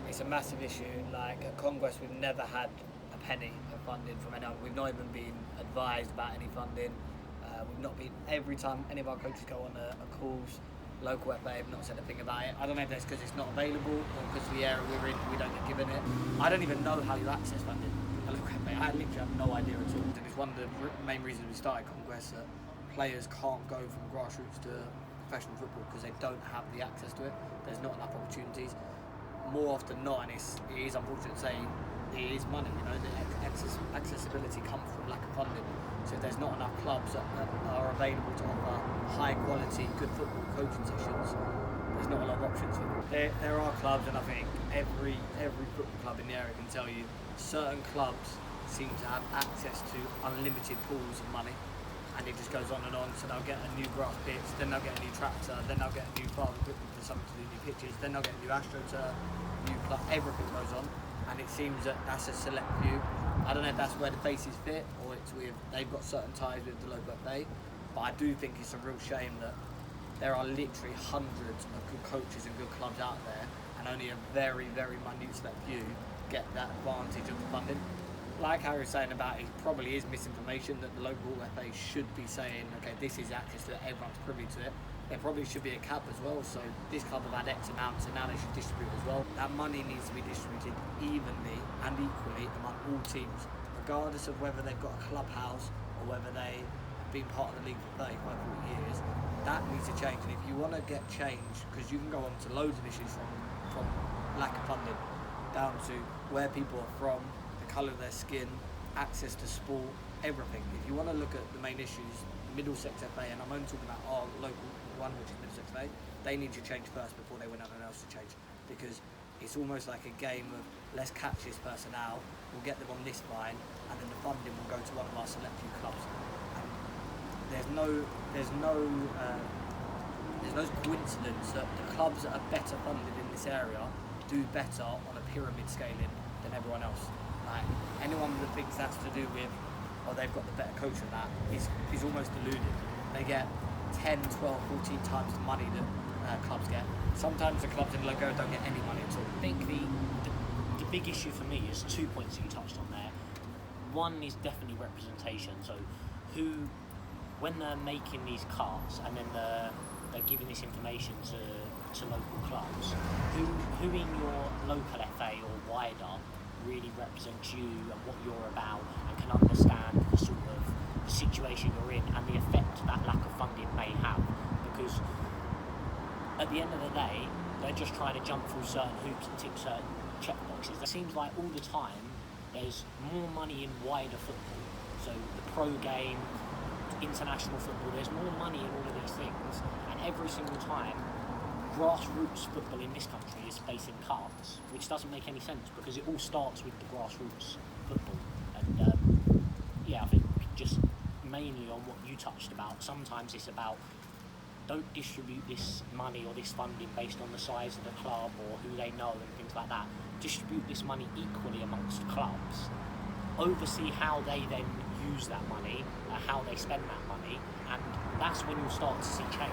It's a massive issue. Like at Conquest, we've never had a penny of funding from anyone. We've not even been advised about any funding. We've not been, every time any of our coaches go on a calls, local FA have not said a thing about it. I don't know if that's because it's not available or because the area we're in, we don't get given it. I don't even know how you access funding at local FA. I literally have no idea at all. And it's one of the main reasons we started Conquest, that players can't go from grassroots to professional football because they don't have the access to it. There's not enough opportunities. More often than not, and it is unfortunate to say, it is money. You know, the accessibility comes from lack of funding. So if there's not enough clubs that are available to offer high quality, good football coaching sessions, there's not a lot of options for them. There are clubs, and I think every football club in the area can tell you, certain clubs seem to have access to unlimited pools of money, and it just goes on and on. So they'll get a new grass pitch, then they'll get a new tractor, then they'll get a new farm equipment for something to do new pitches, then they'll get a new AstroTurf, new club, everything goes on. And it seems that that's a select few. I don't know if that's where the faces fit, or it's with they've got certain ties with the local FA, but I do think it's a real shame that there are literally hundreds of good coaches and good clubs out there, and only a very, very minute select few get that advantage of the funding. Like Harry was saying about, it probably is misinformation that the local FA should be saying, okay, this is access to it, everyone's privy to it. There probably should be a cap as well, so this club have had X amount, so now they should distribute as well. That money needs to be distributed evenly and equally among all teams, regardless of whether they've got a clubhouse or whether they've been part of the league for 35, 40 years. That needs to change, and if you want to get change, because you can go on to loads of issues from lack of funding, down to where people are from, the colour of their skin, access to sport, everything. If you want to look at the main issues, Middlesex FA, and I'm only talking about our local one, which is Middlesex FA, they need to change first before they want anyone else to change, because it's almost like a game of let's catch this person out, we'll get them on this line, and then the funding will go to one of our select few clubs. And there's no coincidence that the clubs that are better funded in this area do better on a pyramid scaling than everyone else. Like anyone that thinks that's to do with, or they've got the better coach than that, is almost deluded. They get 10, 12, 14 times the money that clubs get. Sometimes the clubs in logo don't get any money at all. I think the big issue for me is 2 points that you touched on there. One is definitely representation. So when they're making these cards and then they're giving this information to local clubs, who in your local FA or wider really represents you and what you're about and can understand the sort of situation you're in and the effect that lack of funding may have, because at the end of the day they're just trying to jump through certain hoops and tick certain check boxes. It seems like all the time there's more money in wider football, so the pro game, international football, there's more money in all of these things, and every single time grassroots football in this country is facing cards, which doesn't make any sense because it all starts with the grassroots football. And I think just mainly on what you touched about, sometimes it's about don't distribute this money or this funding based on the size of the club or who they know and things like that. Distribute this money equally amongst clubs, oversee how they then use that money, how they spend that money, and that's when you'll start to see change.